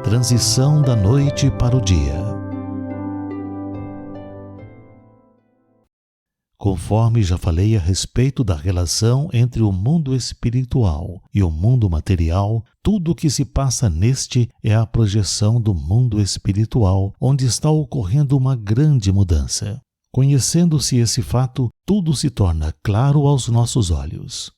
transição da noite para o dia. Conforme já falei a respeito da relação entre o mundo espiritual e o mundo material, tudo o que se passa neste é a projeção do mundo espiritual, onde está ocorrendo uma grande mudança. Conhecendo-se esse fato, tudo se torna claro aos nossos olhos.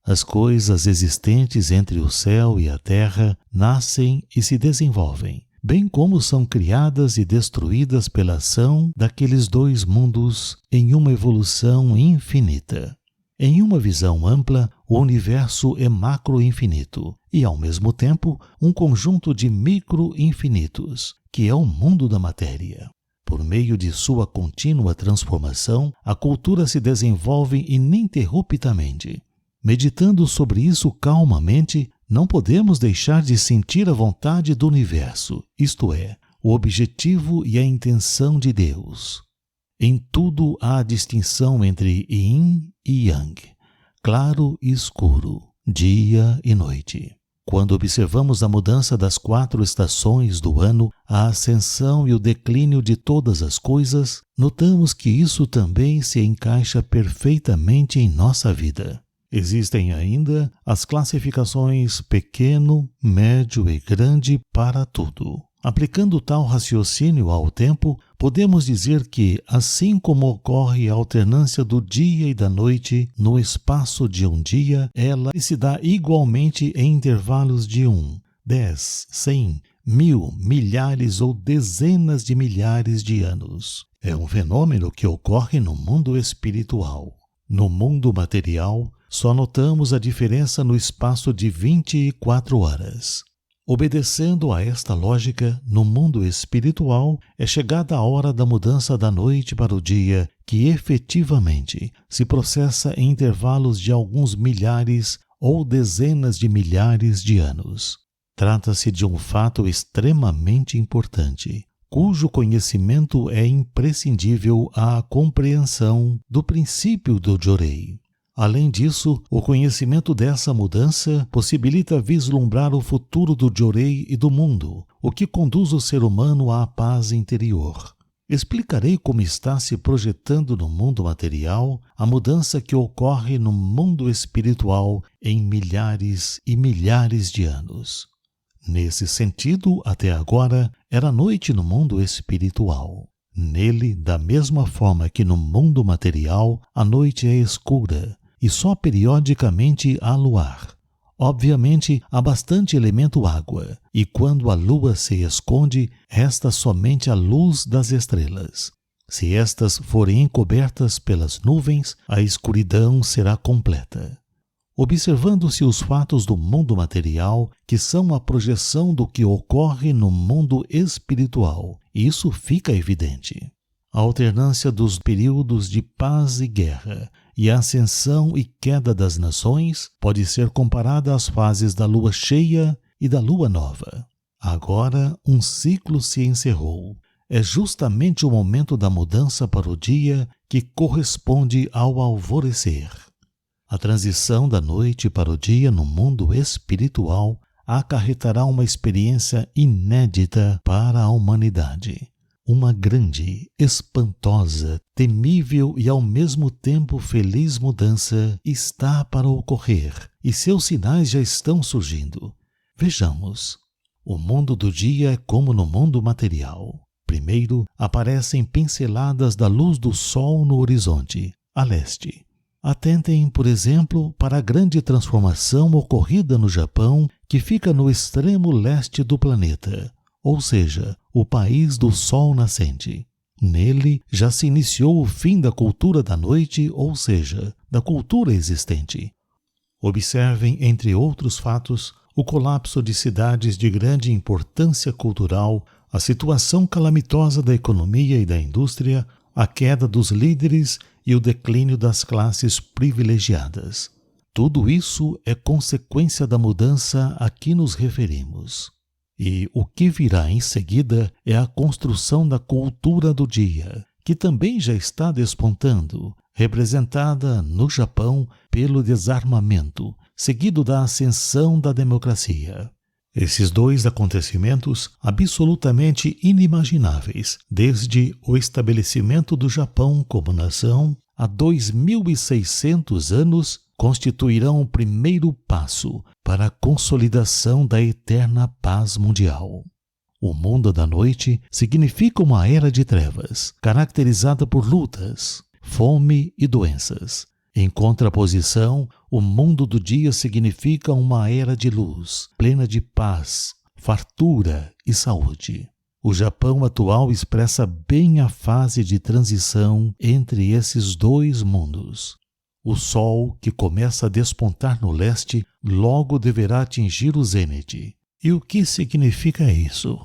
As coisas existentes entre o céu e a terra nascem e se desenvolvem, bem como são criadas e destruídas pela ação daqueles dois mundos em uma evolução infinita. Em uma visão ampla, o universo é macro-infinito e, ao mesmo tempo, um conjunto de micro-infinitos, que é o mundo da matéria. Por meio de sua contínua transformação, a cultura se desenvolve ininterruptamente. Meditando sobre isso calmamente, não podemos deixar de sentir a vontade do universo, isto é, o objetivo e a intenção de Deus. Em tudo há distinção entre yin e yang, claro e escuro, dia e noite. Quando observamos a mudança das 4 estações do ano, a ascensão e o declínio de todas as coisas, notamos que isso também se encaixa perfeitamente em nossa vida. Existem ainda as classificações pequeno, médio e grande para tudo. Aplicando tal raciocínio ao tempo, podemos dizer que, assim como ocorre a alternância do dia e da noite no espaço de um dia, ela se dá igualmente em intervalos de 1, 10, 100, 1000, milhares ou dezenas de milhares de anos. É um fenômeno que ocorre no mundo espiritual. No mundo material, só notamos a diferença no espaço de 24 horas. Obedecendo a esta lógica, no mundo espiritual, é chegada a hora da mudança da noite para o dia, que efetivamente se processa em intervalos de alguns milhares ou dezenas de milhares de anos. Trata-se de um fato extremamente importante, cujo conhecimento é imprescindível à compreensão do princípio do Jorei. Além disso, o conhecimento dessa mudança possibilita vislumbrar o futuro do Jorei e do mundo, o que conduz o ser humano à paz interior. Explicarei como está se projetando no mundo material a mudança que ocorre no mundo espiritual em milhares e milhares de anos. Nesse sentido, até agora, era noite no mundo espiritual. Nele, da mesma forma que no mundo material, a noite é escura e só periodicamente há luar. Obviamente, há bastante elemento água, e quando a lua se esconde, resta somente a luz das estrelas. Se estas forem encobertas pelas nuvens, a escuridão será completa. Observando-se os fatos do mundo material, que são a projeção do que ocorre no mundo espiritual, isso fica evidente. A alternância dos períodos de paz e guerra e a ascensão e queda das nações pode ser comparada às fases da lua cheia e da lua nova. Agora, um ciclo se encerrou. É justamente o momento da mudança para o dia que corresponde ao alvorecer. A transição da noite para o dia no mundo espiritual acarretará uma experiência inédita para a humanidade. Uma grande, espantosa, temível e ao mesmo tempo feliz mudança está para ocorrer e seus sinais já estão surgindo. Vejamos. O mundo do dia é como no mundo material. Primeiro, aparecem pinceladas da luz do sol no horizonte, a leste. Atentem, por exemplo, para a grande transformação ocorrida no Japão, que fica no extremo leste do planeta, ou seja, o país do sol nascente. Nele já se iniciou o fim da cultura da noite, ou seja, da cultura existente. Observem, entre outros fatos, o colapso de cidades de grande importância cultural, a situação calamitosa da economia e da indústria, a queda dos líderes e o declínio das classes privilegiadas. Tudo isso é consequência da mudança a que nos referimos. E o que virá em seguida é a construção da cultura do dia, que também já está despontando, representada no Japão pelo desarmamento, seguido da ascensão da democracia. Esses dois acontecimentos, absolutamente inimagináveis, desde o estabelecimento do Japão como nação há 2.600 anos, constituirão o primeiro passo para a consolidação da eterna paz mundial. O mundo da noite significa uma era de trevas, caracterizada por lutas, fome e doenças. Em contraposição, o mundo do dia significa uma era de luz, plena de paz, fartura e saúde. O Japão atual expressa bem a fase de transição entre esses dois mundos. O sol, que começa a despontar no leste, logo deverá atingir o zênite. E o que significa isso?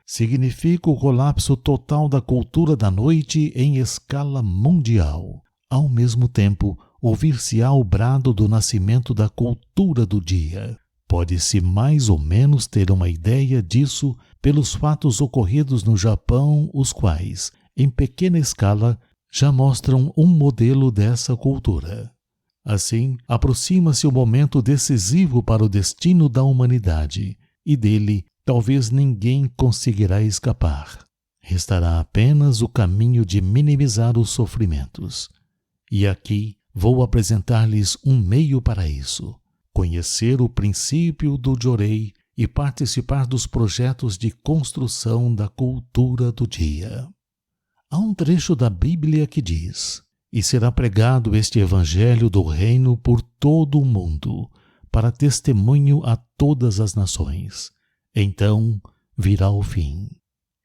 Significa o colapso total da cultura da noite em escala mundial. Ao mesmo tempo, ouvir-se-á o brado do nascimento da cultura do dia. Pode-se mais ou menos ter uma ideia disso pelos fatos ocorridos no Japão, os quais, em pequena escala, já mostram um modelo dessa cultura. Assim, aproxima-se o momento decisivo para o destino da humanidade, e dele talvez ninguém conseguirá escapar. Restará apenas o caminho de minimizar os sofrimentos. E aqui vou apresentar-lhes um meio para isso: conhecer o princípio do Jorei e participar dos projetos de construção da cultura do dia. Há um trecho da Bíblia que diz: "E será pregado este evangelho do reino por todo o mundo, para testemunho a todas as nações. Então virá o fim."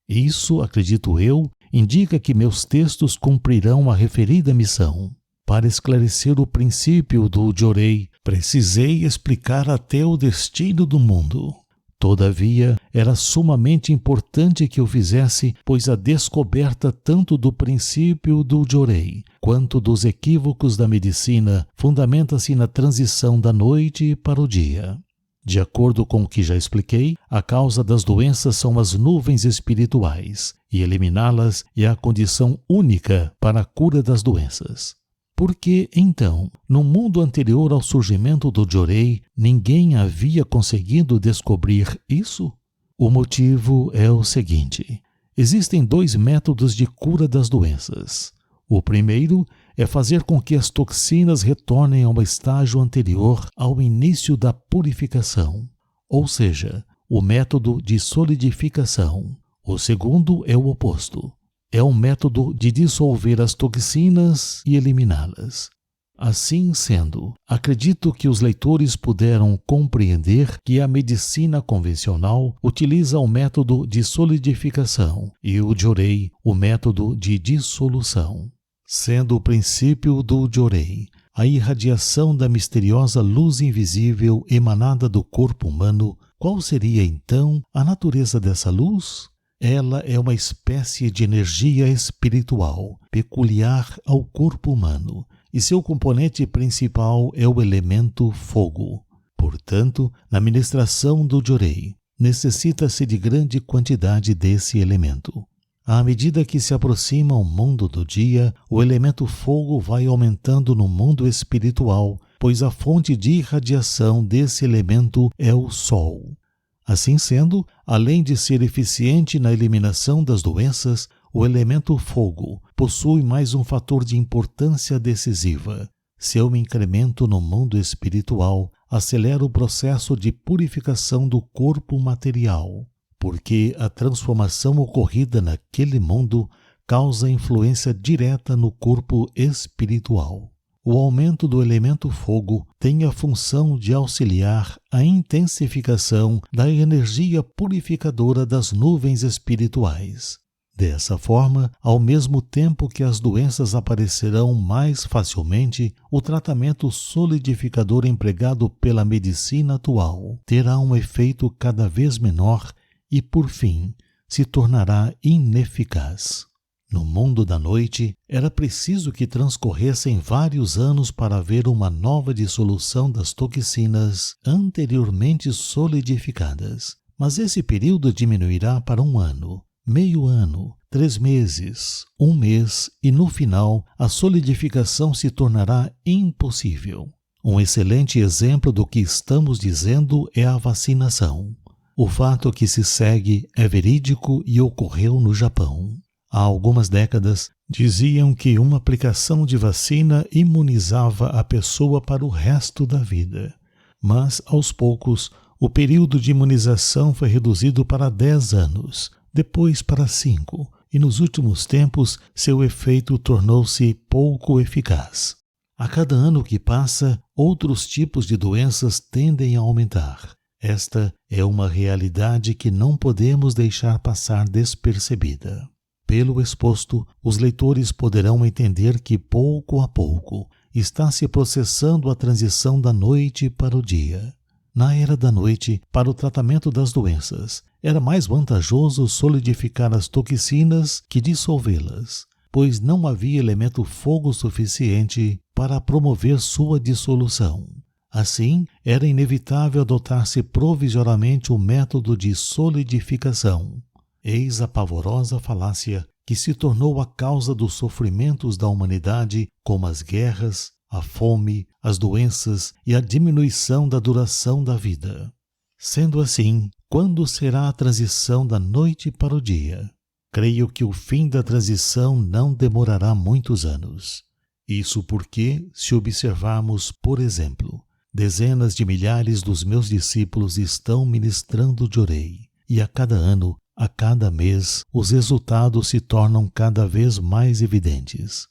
Isso, acredito eu, indica que meus textos cumprirão a referida missão. Para esclarecer o princípio do Jorei, precisei explicar até o destino do mundo. Todavia, era sumamente importante que eu fizesse, pois a descoberta tanto do princípio do Jorei quanto dos equívocos da medicina fundamenta-se na transição da noite para o dia. De acordo com o que já expliquei, a causa das doenças são as nuvens espirituais, e eliminá-las é a condição única para a cura das doenças. Por que, então, no mundo anterior ao surgimento do Jorei, ninguém havia conseguido descobrir isso? O motivo é o seguinte: existem dois métodos de cura das doenças. O primeiro é fazer com que as toxinas retornem ao estágio anterior ao início da purificação, ou seja, o método de solidificação. O segundo é o oposto. É um método de dissolver as toxinas e eliminá-las. Assim sendo, acredito que os leitores puderam compreender que a medicina convencional utiliza o método de solidificação e o Jorei o método de dissolução. Sendo o princípio do Jorei a irradiação da misteriosa luz invisível emanada do corpo humano, qual seria então a natureza dessa luz? Ela é uma espécie de energia espiritual peculiar ao corpo humano, e seu componente principal é o elemento fogo. Portanto, na ministração do Jorei, necessita-se de grande quantidade desse elemento. À medida que se aproxima o mundo do dia, o elemento fogo vai aumentando no mundo espiritual, pois a fonte de irradiação desse elemento é o Sol. Assim sendo, além de ser eficiente na eliminação das doenças, o elemento fogo possui mais um fator de importância decisiva. Seu incremento no mundo espiritual acelera o processo de purificação do corpo material, porque a transformação ocorrida naquele mundo causa influência direta no corpo espiritual. O aumento do elemento fogo tem a função de auxiliar a intensificação da energia purificadora das nuvens espirituais. Dessa forma, ao mesmo tempo que as doenças aparecerão mais facilmente, o tratamento solidificador empregado pela medicina atual terá um efeito cada vez menor e, por fim, se tornará ineficaz. No mundo da noite, era preciso que transcorressem vários anos para haver uma nova dissolução das toxinas anteriormente solidificadas. Mas esse período diminuirá para 1 ano, meio ano, 3 meses, 1 mês e, no final, a solidificação se tornará impossível. Um excelente exemplo do que estamos dizendo é a vacinação. o fato que se segue é verídico e ocorreu no Japão. Há algumas décadas, diziam que uma aplicação de vacina imunizava a pessoa para o resto da vida. Mas, aos poucos, o período de imunização foi reduzido para 10 anos, depois para 5, e nos últimos tempos seu efeito tornou-se pouco eficaz. A cada ano que passa, outros tipos de doenças tendem a aumentar. Esta é uma realidade que não podemos deixar passar despercebida. Pelo exposto, os leitores poderão entender que, pouco a pouco, está se processando a transição da noite para o dia. Na era da noite, para o tratamento das doenças, era mais vantajoso solidificar as toxinas que dissolvê-las, pois não havia elemento fogo suficiente para promover sua dissolução. Assim, era inevitável adotar-se provisoriamente o método de solidificação. Eis a pavorosa falácia que se tornou a causa dos sofrimentos da humanidade, como as guerras, a fome, as doenças e a diminuição da duração da vida. Sendo assim, quando será a transição da noite para o dia? Creio que o fim da transição não demorará muitos anos. Isso porque, se observarmos, por exemplo, dezenas de milhares dos meus discípulos estão ministrando Jorei, e a cada ano, a cada mês, os resultados se tornam cada vez mais evidentes.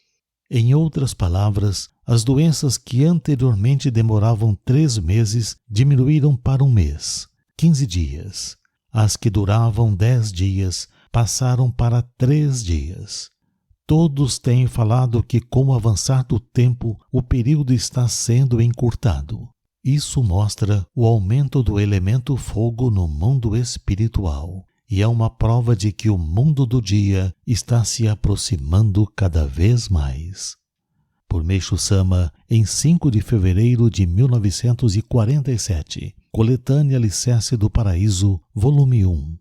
Em outras palavras, as doenças que anteriormente demoravam 3 meses diminuíram para 1 mês, 15 dias. As que duravam 10 dias passaram para 3 dias. Todos têm falado que, com o avançar do tempo, o período está sendo encurtado. Isso mostra o aumento do elemento fogo no mundo espiritual. E é uma prova de que o mundo do dia está se aproximando cada vez mais. Por Meishu Sama, em 5 de fevereiro de 1947, Coletânea Alicerce do Paraíso, volume 1.